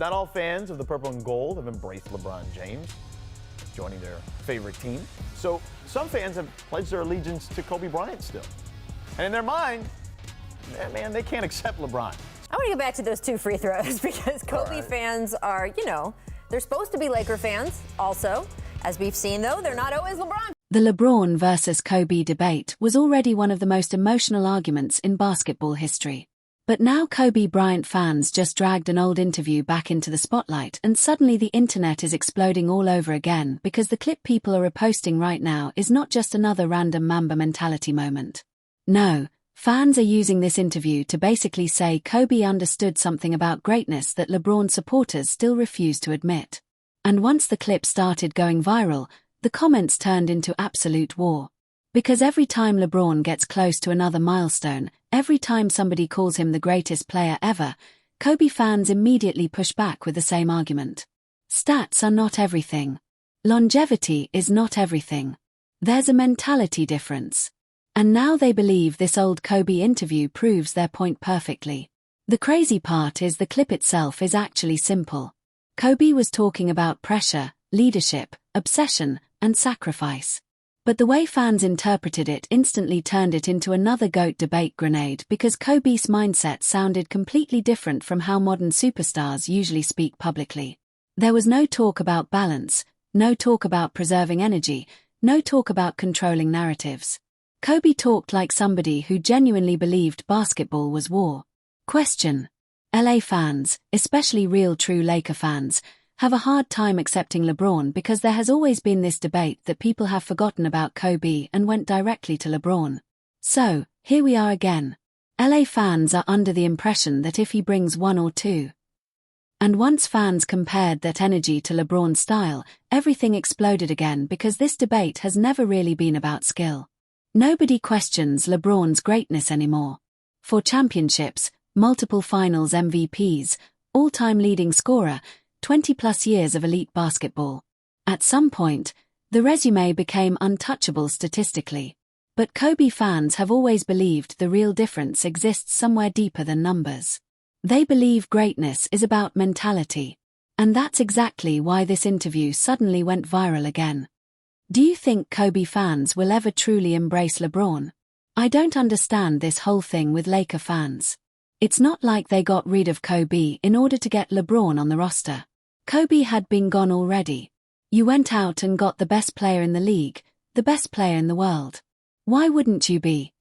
Not all fans of the purple and gold have embraced LeBron James, joining their favorite team. So some fans have pledged their allegiance to Kobe Bryant still. And in their mind, man, they can't accept LeBron. I want to get back to those 2 free throws because Kobe fans are, they're supposed to be Laker fans also. As we've seen, though, they're not always LeBron. The LeBron versus Kobe debate was already one of the most emotional arguments in basketball history. But now Kobe Bryant fans just dragged an old interview back into the spotlight, and suddenly the internet is exploding all over again because the clip people are reposting right now is not just another random Mamba mentality moment. No, fans are using this interview to basically say Kobe understood something about greatness that LeBron supporters still refuse to admit. And once the clip started going viral, the comments turned into absolute war. Because every time LeBron gets close to another milestone, every time somebody calls him the greatest player ever, Kobe fans immediately push back with the same argument. Stats are not everything. Longevity is not everything. There's a mentality difference. And now they believe this old Kobe interview proves their point perfectly. The crazy part is the clip itself is actually simple. Kobe was talking about pressure, leadership, obsession, and sacrifice. But the way fans interpreted it instantly turned it into another GOAT debate grenade because Kobe's mindset sounded completely different from how modern superstars usually speak publicly. There was no talk about balance, no talk about preserving energy, no talk about controlling narratives. Kobe talked like somebody who genuinely believed basketball was war. Question: LA fans, especially real true Laker fans, have a hard time accepting LeBron because there has always been this debate that people have forgotten about Kobe and went directly to LeBron. So, here we are again. LA fans are under the impression that if he brings 1 or 2. And once fans compared that energy to LeBron's style, everything exploded again because this debate has never really been about skill. Nobody questions LeBron's greatness anymore. 4 championships, multiple finals MVPs, all-time leading scorer, 20-plus years of elite basketball. At some point, the resume became untouchable statistically. But Kobe fans have always believed the real difference exists somewhere deeper than numbers. They believe greatness is about mentality. And that's exactly why this interview suddenly went viral again. Do you think Kobe fans will ever truly embrace LeBron? I don't understand this whole thing with Laker fans. It's not like they got rid of Kobe in order to get LeBron on the roster. Kobe had been gone already. You went out and got the best player in the league, the best player in the world. Why wouldn't you be?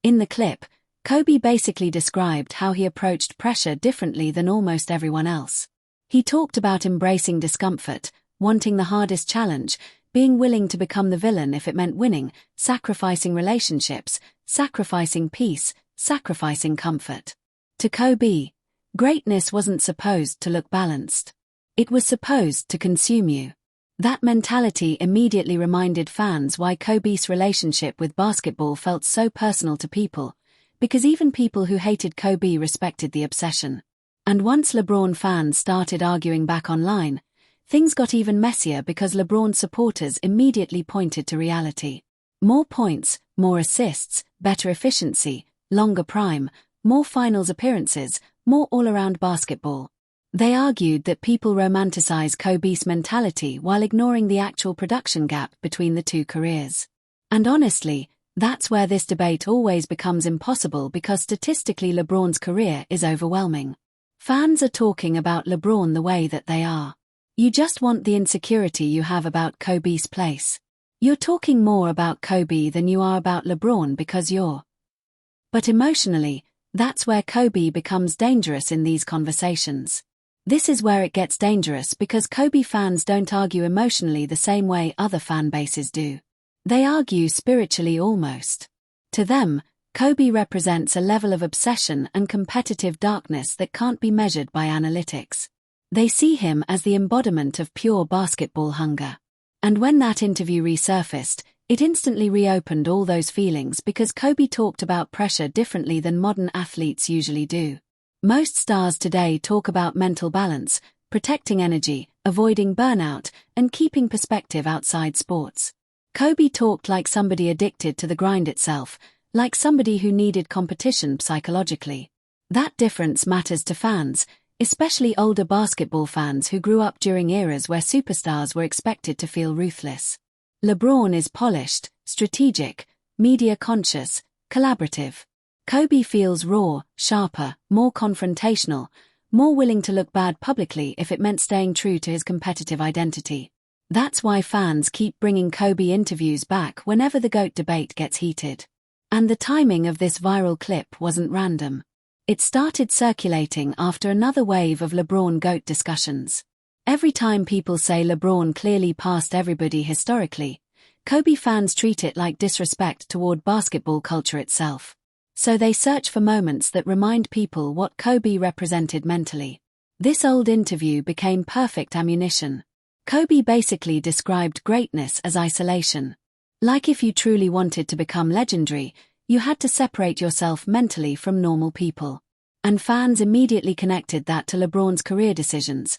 In the clip, Kobe basically described how he approached pressure differently than almost everyone else. He talked about embracing discomfort, wanting the hardest challenge, being willing to become the villain if it meant winning, sacrificing relationships, sacrificing peace, sacrificing comfort. To Kobe, greatness wasn't supposed to look balanced. It was supposed to consume you. That mentality immediately reminded fans why Kobe's relationship with basketball felt so personal to people, because even people who hated Kobe respected the obsession. And once LeBron fans started arguing back online, things got even messier because LeBron supporters immediately pointed to reality. More points, more assists, better efficiency, longer prime, more finals appearances, more all-around basketball. They argued that people romanticize Kobe's mentality while ignoring the actual production gap between the 2 careers. And honestly, that's where this debate always becomes impossible because statistically LeBron's career is overwhelming. Fans are talking about LeBron the way that they are. You just want the insecurity you have about Kobe's place. You're talking more about Kobe than you are about LeBron because you're. But emotionally, that's where Kobe becomes dangerous in these conversations. This is where it gets dangerous because Kobe fans don't argue emotionally the same way other fan bases do. They argue spiritually almost. To them, Kobe represents a level of obsession and competitive darkness that can't be measured by analytics. They see him as the embodiment of pure basketball hunger. And when that interview resurfaced, it instantly reopened all those feelings because Kobe talked about pressure differently than modern athletes usually do. Most stars today talk about mental balance, protecting energy, avoiding burnout, and keeping perspective outside sports. Kobe talked like somebody addicted to the grind itself, like somebody who needed competition psychologically. That difference matters to fans, especially older basketball fans who grew up during eras where superstars were expected to feel ruthless. LeBron is polished, strategic, media-conscious, collaborative. Kobe feels raw, sharper, more confrontational, more willing to look bad publicly if it meant staying true to his competitive identity. That's why fans keep bringing Kobe interviews back whenever the GOAT debate gets heated. And the timing of this viral clip wasn't random. It started circulating after another wave of LeBron GOAT discussions. Every time people say LeBron clearly passed everybody historically, Kobe fans treat it like disrespect toward basketball culture itself. So they search for moments that remind people what Kobe represented mentally. This old interview became perfect ammunition. Kobe basically described greatness as isolation. Like if you truly wanted to become legendary, you had to separate yourself mentally from normal people. And fans immediately connected that to LeBron's career decisions.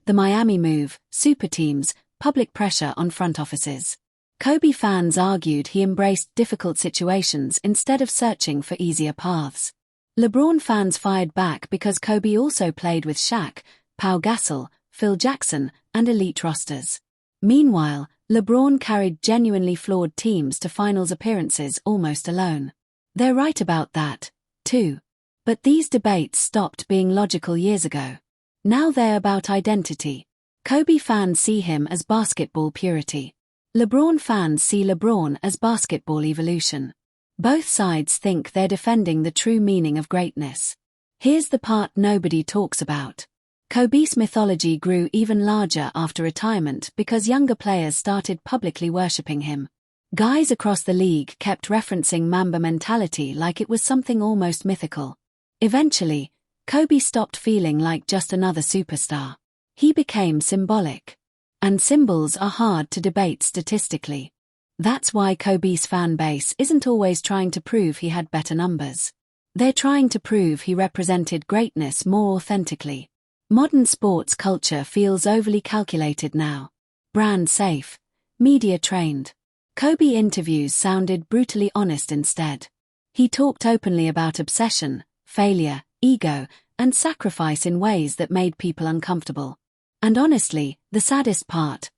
The Miami move, super teams, public pressure on front offices. Kobe fans argued he embraced difficult situations instead of searching for easier paths. LeBron fans fired back because Kobe also played with Shaq, Pau Gasol, Phil Jackson, and elite rosters. Meanwhile, LeBron carried genuinely flawed teams to finals appearances almost alone. They're right about that, too. But these debates stopped being logical years ago. Now they're about identity. Kobe fans see him as basketball purity. LeBron fans see LeBron as basketball evolution. Both sides think they're defending the true meaning of greatness. Here's the part nobody talks about. Kobe's mythology grew even larger after retirement because younger players started publicly worshipping him. Guys across the league kept referencing Mamba mentality like it was something almost mythical. Eventually, Kobe stopped feeling like just another superstar. He became symbolic. And symbols are hard to debate statistically. That's why Kobe's fan base isn't always trying to prove he had better numbers. They're trying to prove he represented greatness more authentically. Modern sports culture feels overly calculated now. Brand safe, media trained. Kobe interviews sounded brutally honest instead. He talked openly about obsession, failure, ego, and sacrifice in ways that made people uncomfortable. And honestly, the saddest part,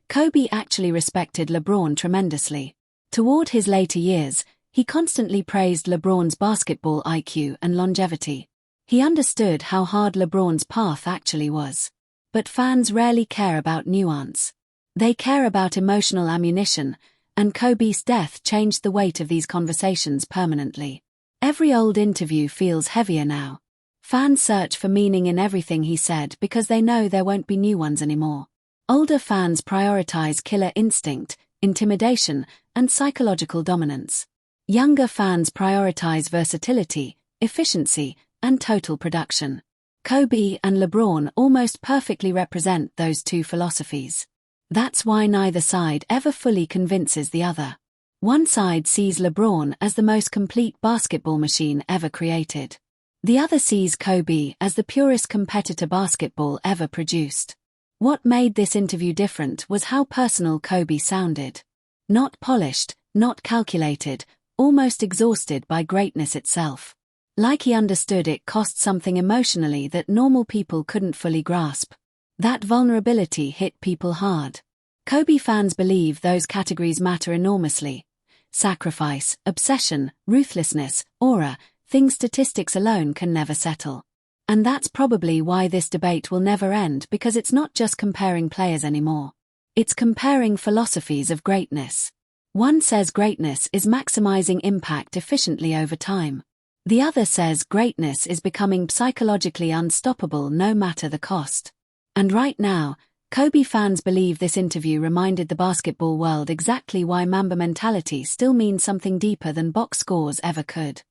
Kobe actually respected LeBron tremendously. Toward his later years, he constantly praised LeBron's basketball IQ and longevity. He understood how hard LeBron's path actually was. But fans rarely care about nuance. They care about emotional ammunition, and Kobe's death changed the weight of these conversations permanently. Every old interview feels heavier now. Fans search for meaning in everything he said because they know there won't be new ones anymore. Older fans prioritize killer instinct, intimidation, and psychological dominance. Younger fans prioritize versatility, efficiency, and total production. Kobe and LeBron almost perfectly represent those two philosophies. That's why neither side ever fully convinces the other. One side sees LeBron as the most complete basketball machine ever created. The other sees Kobe as the purest competitor basketball ever produced. What made this interview different was how personal Kobe sounded. Not polished, not calculated, almost exhausted by greatness itself. Like he understood it cost something emotionally that normal people couldn't fully grasp. That vulnerability hit people hard. Kobe fans believe those categories matter enormously. Sacrifice, obsession, ruthlessness, aura, things statistics alone can never settle. And that's probably why this debate will never end, because it's not just comparing players anymore. It's comparing philosophies of greatness. One says greatness is maximizing impact efficiently over time. The other says greatness is becoming psychologically unstoppable no matter the cost. And right now, Kobe fans believe this interview reminded the basketball world exactly why Mamba mentality still means something deeper than box scores ever could.